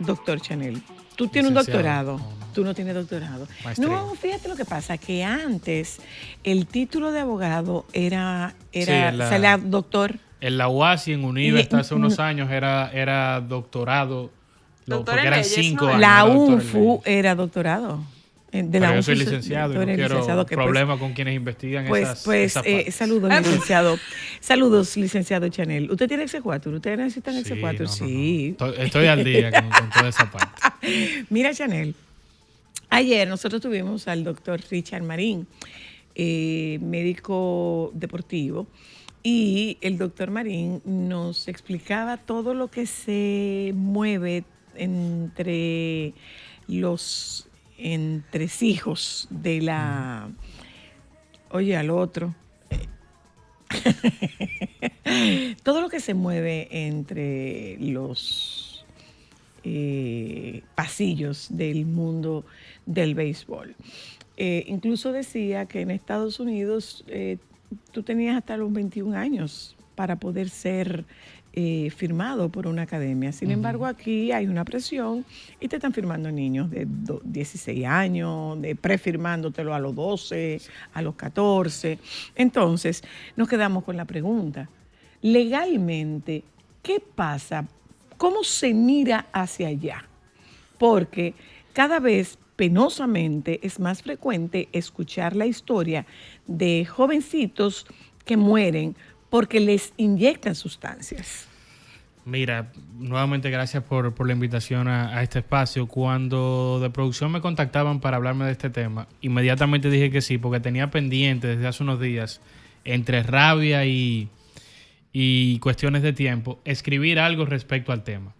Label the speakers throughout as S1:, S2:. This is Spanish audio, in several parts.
S1: doctor Chanel. Tú tienes un doctorado.
S2: No.
S1: Tú no tienes doctorado.
S2: Maestría.
S1: No, fíjate lo que pasa, que antes el título de abogado era
S2: Sí,
S1: salía doctor.
S2: En la UAS y en UNIVE
S1: Y-
S2: hasta hace unos años era doctorado.
S3: Doctor
S2: porque
S3: en
S2: eran
S3: leyes,
S2: 5
S3: ¿no?
S2: años.
S1: La
S2: era doctor en
S1: UNFU
S2: leyes.
S1: era doctorado. De
S2: Pero
S1: la
S2: yo soy
S1: UNFU,
S2: licenciado y
S1: tú
S2: no
S1: eres
S2: quiero
S1: licenciado, que
S2: problemas con quienes investigan esas partes.
S1: saludos, licenciado. Saludos, licenciado Chanel. ¿Usted tiene X4? ¿Ustedes necesitan X4?
S2: no.
S1: Sí.
S2: Estoy al día con toda esa parte.
S1: Mira, Chanel, ayer nosotros tuvimos al doctor Richard Marín, médico deportivo, y el doctor Marín nos explicaba todo lo que se mueve entre los entresijos de la... Oye, al otro. Todo lo que se mueve entre los pasillos del mundo del béisbol. Incluso decía que en Estados Unidos tú tenías hasta los 21 años para poder ser firmado por una academia. Sin embargo, aquí hay una presión y te están firmando niños de 16 años, de prefirmándotelo a los 12, a los 14. Entonces, nos quedamos con la pregunta. Legalmente, ¿qué pasa? ¿Cómo se mira hacia allá? Porque cada vez penosamente es más frecuente escuchar la historia de jovencitos que mueren porque les inyectan sustancias.
S2: Mira, nuevamente gracias por la invitación a este espacio. Cuando de producción me contactaban para hablarme de este tema, inmediatamente dije que sí, porque tenía pendiente desde hace unos días, entre rabia y cuestiones de tiempo, escribir algo respecto al tema.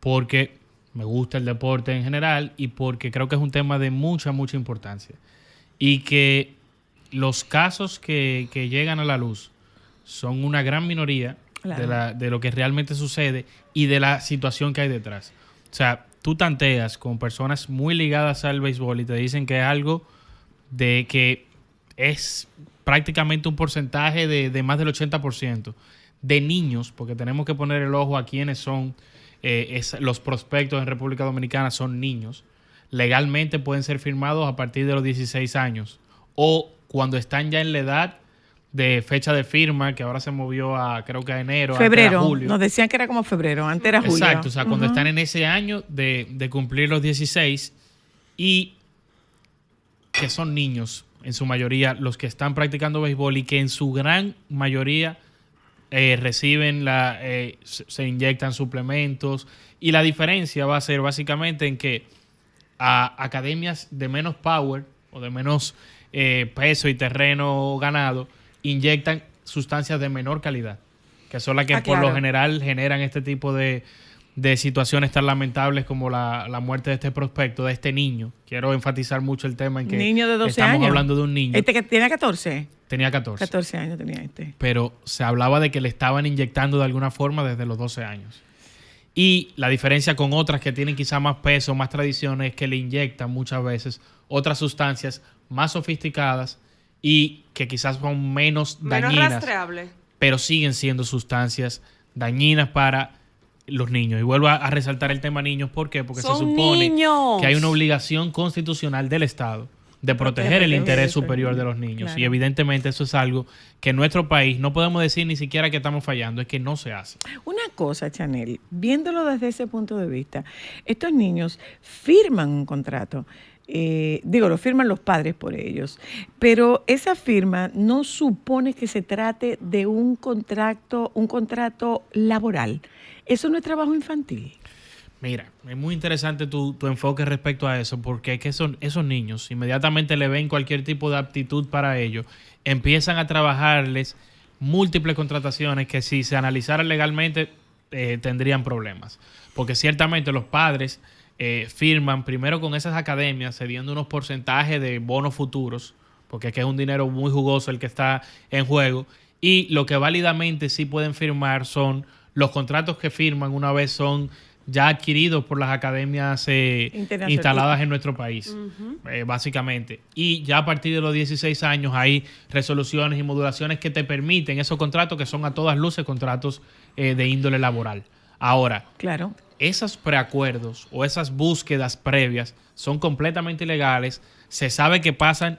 S2: Porque me gusta el deporte en general y porque creo que es un tema de mucha importancia. Y que los casos que llegan a la luz son una gran minoría. Claro. De lo que realmente sucede y de la situación que hay detrás. O sea, tú tanteas con personas muy ligadas al béisbol y te dicen que es algo de que es prácticamente un porcentaje de más del 80% de niños, porque tenemos que poner el ojo a quienes son los prospectos en República Dominicana, son niños. Legalmente pueden ser firmados a partir de los 16 años o cuando están ya en la edad de fecha de firma, que ahora se movió a, creo que a enero,
S1: febrero,
S2: antes a julio.
S1: Nos decían que era como febrero, antes era julio.
S2: Exacto, o sea, cuando están en ese año de cumplir los 16 y que son niños, en su mayoría, los que están practicando béisbol y que en su gran mayoría reciben se inyectan suplementos, y la diferencia va a ser básicamente en que a academias de menos power o de menos peso y terreno ganado inyectan sustancias de menor calidad, que son las que por lo general generan este tipo de situaciones tan lamentables como la muerte de este prospecto, de este niño. Quiero enfatizar mucho el tema en que
S1: niño de 12
S2: estamos
S1: años.
S2: hablando de un niño.
S1: Este que tiene 14.
S2: Tenía 14.
S1: 14 años tenía este.
S2: Pero se hablaba de que le estaban inyectando de alguna forma desde los 12 años. Y la diferencia con otras que tienen quizá más peso, más tradiciones, es que le inyectan muchas veces otras sustancias más sofisticadas y que quizás son menos dañinas,
S3: rastreable,
S2: pero siguen siendo sustancias dañinas para los niños. Y vuelvo a resaltar el tema niños. ¿Por qué? Porque
S3: son
S2: se supone
S3: niños.
S2: que hay una obligación constitucional del Estado de proteger el interés superior de los niños.
S1: Claro.
S2: Y evidentemente eso es algo que en nuestro país no podemos decir ni siquiera que estamos fallando, es que no se hace.
S1: Una cosa, Chanel, viéndolo desde ese punto de vista, estos niños firman un contrato. Lo firman los padres por ellos, pero esa firma no supone que se trate de un contrato laboral. Eso no es trabajo infantil.
S2: Mira, es muy interesante tu enfoque respecto a eso, porque es que esos niños inmediatamente le ven cualquier tipo de aptitud para ello, empiezan a trabajarles múltiples contrataciones que si se analizaran legalmente tendrían problemas, porque ciertamente los padres firman primero con esas academias cediendo unos porcentajes de bonos futuros, porque es que es un dinero muy jugoso el que está en juego, y lo que válidamente sí pueden firmar son los contratos que firman una vez son ya adquiridos por las academias instaladas en nuestro país, básicamente. Y ya a partir de los 16 años hay resoluciones y modulaciones que te permiten esos contratos que son a todas luces contratos de índole laboral. Ahora,
S1: Claro.
S2: esos preacuerdos o esas búsquedas previas son completamente ilegales. Se sabe que pasan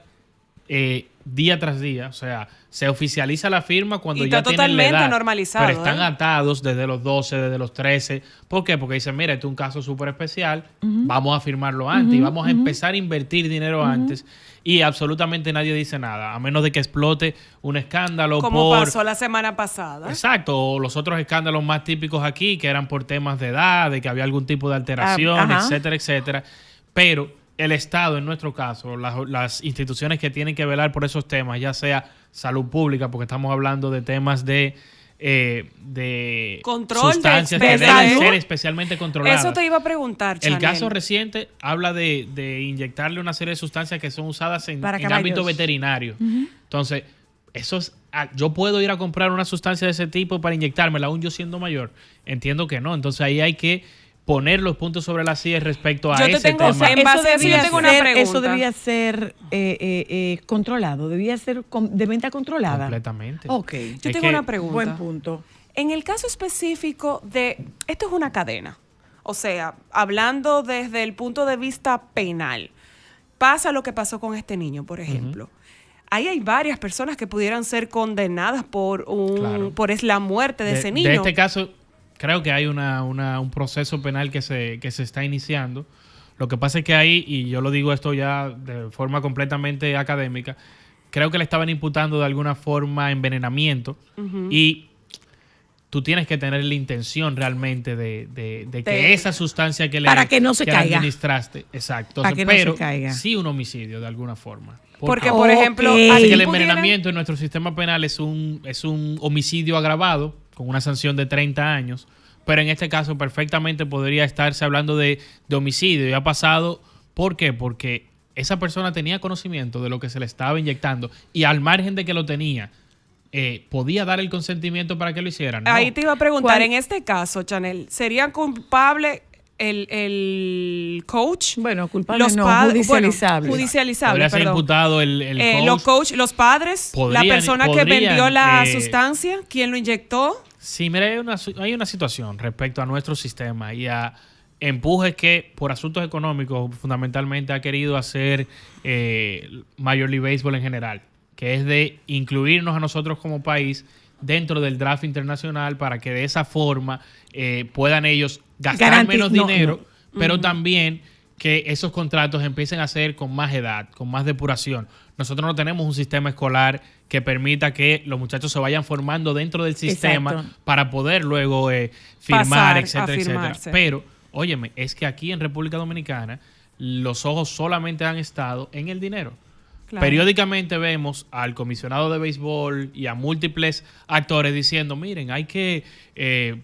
S2: día tras día. O sea, se oficializa la firma cuando
S3: Y
S2: ya
S3: está
S2: tienen la
S3: totalmente
S2: edad.
S3: normalizado,
S2: Pero están
S3: ¿eh?
S2: atados desde los 12, desde los 13. ¿Por qué? Porque dicen, mira, este es un caso súper especial. Vamos a firmarlo antes y vamos a empezar a invertir dinero antes. Y absolutamente nadie dice nada, a menos de que explote un escándalo
S3: Como
S2: por...
S3: pasó la semana pasada.
S2: Exacto, o los otros escándalos más típicos aquí, que eran por temas de edad, de que había algún tipo de alteración,
S1: Ajá.
S2: etcétera, etcétera. Pero el Estado, en nuestro caso, las instituciones que tienen que velar por esos temas, ya sea salud pública, porque estamos hablando de temas de
S3: Control de
S2: sustancias que
S3: expertos.
S2: deben ser especialmente controladas.
S3: Eso te iba a preguntar,
S2: El
S3: Chanel.
S2: caso reciente habla de inyectarle una serie de sustancias que son usadas en
S1: Para
S2: ámbito
S1: caballos.
S2: veterinario. Entonces, eso es, yo puedo ir a comprar una sustancia de ese tipo para inyectármela, aún yo siendo mayor. Entiendo que no. Entonces ahí hay que poner los puntos sobre las sillas respecto a
S3: Yo te
S2: ese
S3: tengo-
S2: tema.
S3: o sea, en base a eso yo tengo una pregunta.
S1: Eso debía ser controlado, debía ser de venta controlada.
S2: Completamente.
S1: Ok.
S3: Yo
S2: Es
S3: tengo
S2: que-
S3: una pregunta.
S1: Buen punto.
S3: En el caso específico de... Esto es una cadena. O sea, hablando desde el punto de vista penal, pasa lo que pasó con este niño, por ejemplo. Ahí hay varias personas que pudieran ser condenadas por
S2: Claro.
S3: por la muerte de ese niño.
S2: De este caso, creo que hay un proceso penal que se está iniciando. Lo que pasa es que ahí, y yo lo digo esto ya de forma completamente académica, creo que le estaban imputando de alguna forma envenenamiento y tú tienes que tener la intención realmente de que esa sustancia que le,
S1: Para que no se
S2: le
S1: caiga.
S2: administraste, exacto.
S1: Para que no se
S2: pero
S1: caiga.
S2: sí un homicidio de alguna forma.
S3: Porque,
S1: Ok.
S3: por ejemplo,
S1: Así
S2: Así
S3: aquí
S2: que el
S3: pudieran-
S2: envenenamiento en nuestro sistema penal es un homicidio agravado con una sanción de 30 años, pero en este caso perfectamente podría estarse hablando de homicidio y ha pasado. ¿Por qué? Porque esa persona tenía conocimiento de lo que se le estaba inyectando y al margen de que lo tenía, podía dar el consentimiento para que lo hicieran. No.
S3: Ahí te iba a preguntar,
S1: ¿Cuál?
S3: en este caso, Chanel, ¿sería culpable el coach?
S1: Bueno, culpable no,
S3: Bueno,
S1: judicializable.
S3: judicializable,
S2: Podría ser
S3: perdón.
S2: imputado el coach.
S3: Los padres, la
S2: Podrían-
S3: persona que
S2: podrían,
S3: vendió la
S2: eh,
S3: sustancia, ¿quién lo inyectó?
S2: Sí, mira, hay una situación respecto a nuestro sistema y a empujes que por asuntos económicos fundamentalmente ha querido hacer Major League Baseball en general, que es de incluirnos a nosotros como país dentro del draft internacional para que de esa forma puedan ellos gastar menos dinero, pero también que esos contratos empiecen a ser con más edad, con más depuración. Nosotros no tenemos un sistema escolar que permita que los muchachos se vayan formando dentro del sistema
S1: Exacto.
S2: para poder luego firmar,
S3: Pasar a
S2: etcétera, etcétera.
S3: firmarse.
S2: Pero, óyeme, es que aquí en República Dominicana los ojos solamente han estado en el dinero.
S3: Claro.
S2: Periódicamente vemos al comisionado de béisbol y a múltiples actores diciendo, miren, hay que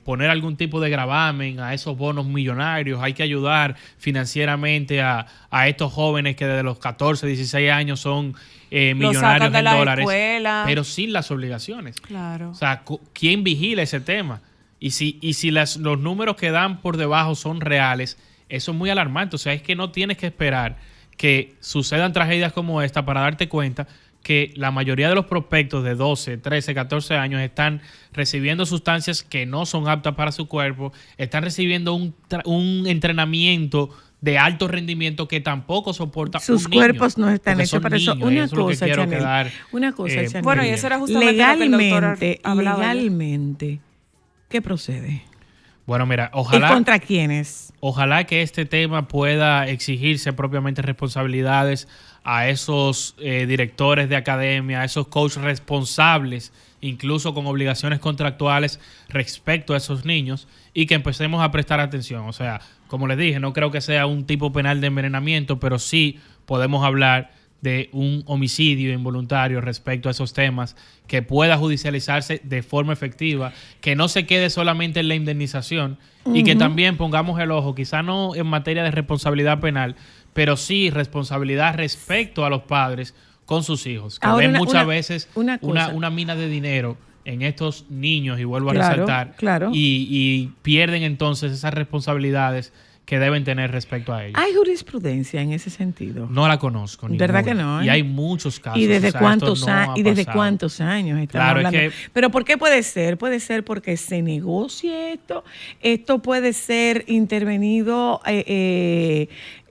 S2: poner algún tipo de gravamen a esos bonos millonarios, hay que ayudar financieramente a estos jóvenes que desde los 14, 16 años son millonarios
S3: sacan de
S2: en
S3: la
S2: dólares,
S3: escuela.
S2: pero sin las obligaciones.
S3: Claro.
S2: O sea, ¿quién vigila ese tema? Y si los números que dan por debajo son reales, eso es muy alarmante. O sea, es que no tienes que esperar que sucedan tragedias como esta para darte cuenta que la mayoría de los prospectos de 12, 13, 14 años están recibiendo sustancias que no son aptas para su cuerpo, están recibiendo un entrenamiento de alto rendimiento que tampoco soporta
S1: Sus
S2: un niño,
S1: cuerpos no están
S2: porque
S1: hechos
S2: son
S1: para eso.
S2: niños, y
S1: Una
S2: eso es lo que
S1: cosa,
S2: quiero
S1: Chanel.
S2: quedar,
S1: Una cosa, Chanel.
S3: Bueno, y eso era justamente lo que el doctor hablaba.
S1: Legalmente, ¿qué procede?
S2: Bueno, mira,
S1: ¿Y
S2: ojalá...
S1: contra quiénes?
S2: Ojalá que este tema pueda exigirse propiamente responsabilidades a esos directores de academia, a esos coaches responsables, incluso con obligaciones contractuales respecto a esos niños, y que empecemos a prestar atención. O sea, como les dije, no creo que sea un tipo penal de envenenamiento, pero sí podemos hablar de un homicidio involuntario respecto a esos temas, que pueda judicializarse de forma efectiva, que no se quede solamente en la indemnización y que también pongamos el ojo, quizá no en materia de responsabilidad penal, pero sí responsabilidad respecto a los padres con sus hijos, que
S1: Ahora,
S2: ven muchas veces
S1: una cosa.
S2: una mina de dinero en estos niños, y vuelvo a
S1: Claro,
S2: resaltar,
S1: claro.
S2: y pierden entonces esas responsabilidades que deben tener respecto a ello.
S1: ¿Hay jurisprudencia en ese sentido?
S2: No la conozco.
S1: ¿Verdad
S2: ninguna.
S1: que no?
S2: Y hay muchos casos.
S1: ¿Y desde,
S2: o sea,
S1: cuántos,
S2: esto no ha
S1: ¿y desde
S2: pasado.
S1: cuántos años estamos
S2: Claro, es
S1: hablando?
S2: que-
S1: Pero ¿por qué puede ser? Puede ser porque se negocie esto. Esto puede ser intervenido.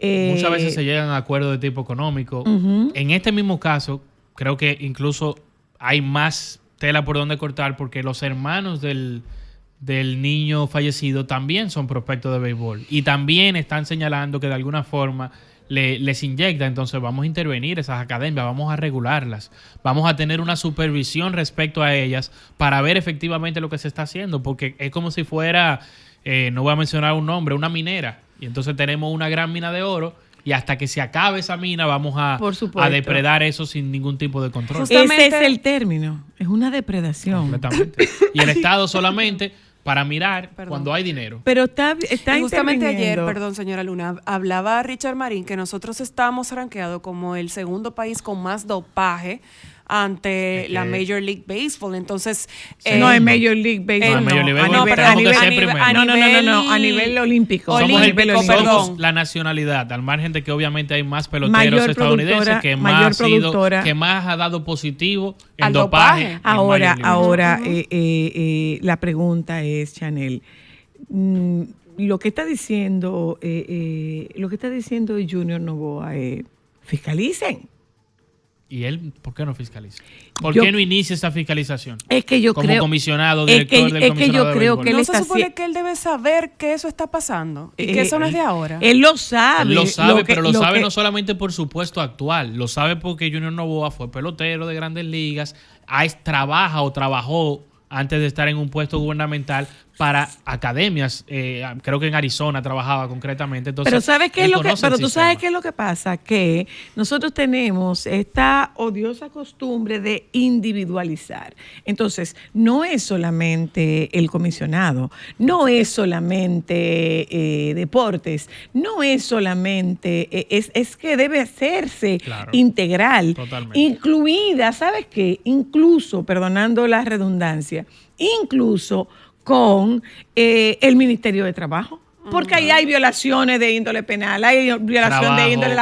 S2: Muchas veces se llegan a acuerdos de tipo económico. En este mismo caso, creo que incluso hay más tela por donde cortar porque los hermanos del niño fallecido también son prospectos de béisbol y también están señalando que de alguna forma les inyecta. Entonces vamos a intervenir esas academias, vamos a regularlas, vamos a tener una supervisión respecto a ellas para ver efectivamente lo que se está haciendo, porque es como si fuera, no voy a mencionar un nombre, una minera, y entonces tenemos una gran mina de oro y hasta que se acabe esa mina vamos
S1: Por
S2: a
S1: supuesto.
S2: depredar eso sin ningún tipo de control.
S3: Justamente-
S1: Ese es el término. Es una depredación.
S2: Completamente. Y el Estado solamente para mirar
S3: Perdón.
S2: cuando hay dinero.
S1: Pero está
S3: Y justamente ayer,
S1: interviniendo.
S3: perdón, señora Luna, hablaba Richard Marín que nosotros estamos rankeados como el segundo país con más dopaje ante
S2: Es que-
S3: la Major League Baseball. Entonces,
S1: No, en Major League Baseball.
S2: No, en Major League Baseball
S1: a nivel,
S2: tenemos que ser
S1: nivel-
S2: primero.
S1: no, a nivel olímpico.
S2: Somos,
S3: Olímpico,
S2: somos
S3: perdón.
S2: la nacionalidad, al margen de que obviamente hay más peloteros
S1: Mayor
S2: estadounidenses
S1: productora,
S2: que
S1: mayor
S2: más,
S1: productora.
S2: que más ha dado positivo en
S3: Al
S2: dopaje.
S3: dopaje.
S2: en
S1: Ahora,
S2: Major League Baseball.
S1: la pregunta es, Chanel, lo que está diciendo Junior Novoa es, fiscalicen.
S2: ¿Y él por qué no fiscaliza? ¿Por
S1: Yo-
S2: qué no inicia esa fiscalización?
S1: Es que yo
S2: Como
S1: creo
S2: comisionado,
S1: es
S2: director
S1: que-
S2: del
S1: es que
S2: comisionado
S1: yo
S2: de
S1: creo
S2: béisbol.
S1: que él
S3: ¿no
S1: está
S3: se supone
S1: haci-
S3: que él debe saber que eso está pasando? Y que eso no es de ahora.
S1: Él lo sabe.
S2: Él lo sabe,
S1: que-
S2: pero lo sabe
S1: que-
S2: no solamente por su puesto actual, lo sabe porque Junior Novoa fue pelotero de Grandes Ligas, trabaja o trabajó antes de estar en un puesto gubernamental para academias, creo que en Arizona trabajaba concretamente. Entonces,
S1: Pero ¿sabes qué es
S2: él
S1: lo que
S2: conoce el
S1: pero tú sabes
S2: sistema.
S1: qué es lo que pasa? Que nosotros tenemos esta odiosa costumbre de individualizar. Entonces, no es solamente el comisionado, no es solamente deportes, no es solamente, es que debe hacerse
S2: Claro.
S1: integral,
S2: Totalmente.
S1: incluida, ¿sabes qué? Incluso, perdonando la redundancia, incluso con el Ministerio de Trabajo. Porque ahí hay violaciones de índole penal, hay violación
S2: Trabajo,
S1: de índole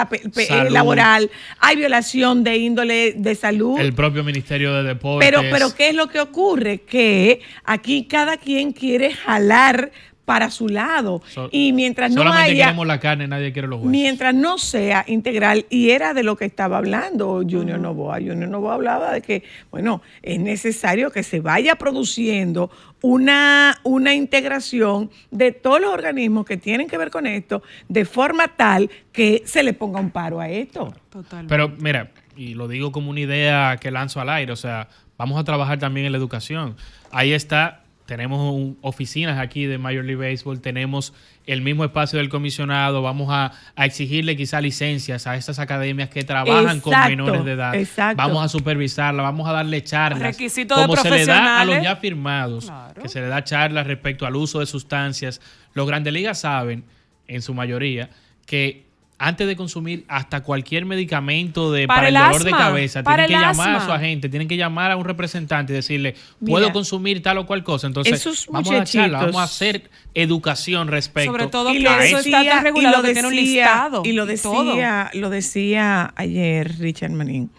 S2: salud.
S1: laboral, hay violación de índole de salud.
S2: El propio Ministerio de Deportes.
S1: Pero ¿qué es lo que ocurre? Que aquí cada quien quiere jalar para su lado. Y mientras no
S2: solamente
S1: haya...
S2: queremos la carne, nadie quiere los huesos.
S1: Mientras no sea integral, y era de lo que estaba hablando Junior Novoa. Junior Novoa hablaba de que, bueno, es necesario que se vaya produciendo una integración de todos los organismos que tienen que ver con esto, de forma tal que se le ponga un paro a esto.
S3: Totalmente.
S2: Pero mira, y lo digo como una idea que lanzo al aire, o sea, vamos a trabajar también en la educación. Ahí está. Tenemos oficinas aquí de Major League Baseball, tenemos el mismo espacio del comisionado, vamos a exigirle quizá licencias a estas academias que trabajan con
S1: Exacto,
S2: menores de edad.
S1: exacto.
S2: Vamos a supervisarla, vamos a darle charlas.
S3: Requisitos de
S2: como se le da a los
S3: profesionales.
S2: ya firmados,
S3: Claro.
S2: que se le da charlas respecto al uso de sustancias. Los Grandes Ligas saben, en su mayoría, que antes de consumir hasta cualquier medicamento para el dolor de
S3: asma,
S2: cabeza,
S3: para
S2: tienen que
S3: el
S2: llamar a
S3: asma.
S2: su agente, tienen que llamar a un representante y decirle,
S1: Mira,
S2: puedo consumir tal o cual cosa. Entonces,
S1: esos
S2: vamos a dar charla,
S1: muchachitos-
S2: vamos a hacer educación respecto
S3: Sobre todo
S2: a
S3: que
S1: lo
S3: eso está tan regulado que tiene un listado.
S1: Y lo
S3: todo.
S1: decía ayer Richard Manín.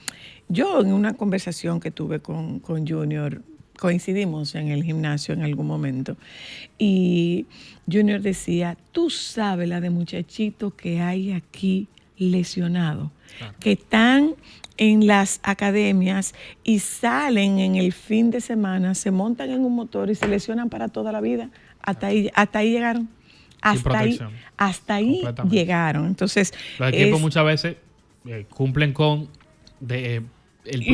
S1: Yo en una conversación que tuve con Junior, coincidimos en el gimnasio en algún momento, y Junior decía, tú sabes la de muchachitos que hay aquí lesionados, que están en las academias y salen en el fin de semana, se montan en un motor y se lesionan para toda la vida. Hasta ahí llegaron.
S2: protección.
S1: Hasta ahí
S2: Completamente.
S1: llegaron. Entonces,
S2: Los equipos
S1: es-
S2: muchas veces cumplen con el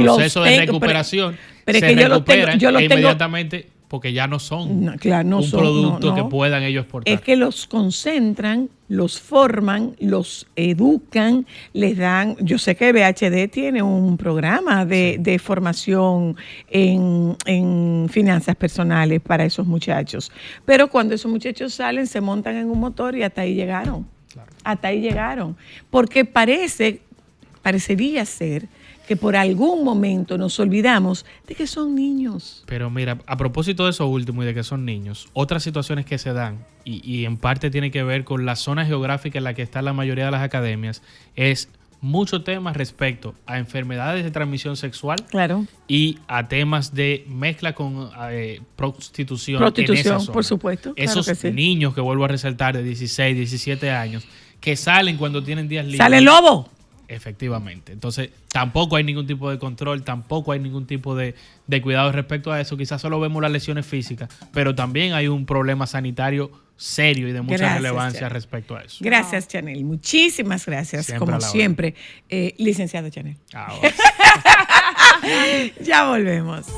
S1: Los
S2: proceso de
S1: tengo,
S2: recuperación,
S1: pero es
S2: se
S1: que yo lo tengo-
S2: recuperan
S1: yo lo
S2: e
S1: tengo-
S2: inmediatamente porque ya no son
S1: No, claro, no
S2: un
S1: son,
S2: producto
S1: no, no.
S2: que puedan ellos portar.
S1: es que los concentran, los forman, los educan, les dan, yo sé que BHD tiene un programa de formación en finanzas personales para esos muchachos, pero cuando esos muchachos salen se montan en un motor y hasta ahí llegaron,
S2: Claro.
S1: hasta ahí llegaron, porque parecería ser que por algún momento nos olvidamos de que son niños.
S2: Pero mira, a propósito de eso último y de que son niños, otras situaciones que se dan, y en parte tiene que ver con la zona geográfica en la que está la mayoría de las academias, es mucho tema respecto a enfermedades de transmisión sexual,
S1: claro,
S2: y a temas de mezcla con prostitución.
S1: Prostitución,
S2: en esa zona.
S1: por supuesto.
S2: Esos
S1: claro que sí.
S2: niños que vuelvo a resaltar de 16, 17 años, que salen cuando tienen días libres.
S1: ¡Sale el lobo!
S2: Efectivamente. Entonces, tampoco hay ningún tipo de control, tampoco hay ningún tipo de cuidado respecto a eso. Quizás solo vemos las lesiones físicas, pero también hay un problema sanitario serio y de mucha
S1: Gracias,
S2: relevancia
S1: Chanel.
S2: respecto a eso.
S1: Gracias, Chanel. Muchísimas gracias,
S2: Siempre a
S1: como
S2: la orden.
S1: siempre. Licenciado Chanel.
S2: Ahora.
S1: Ya volvemos.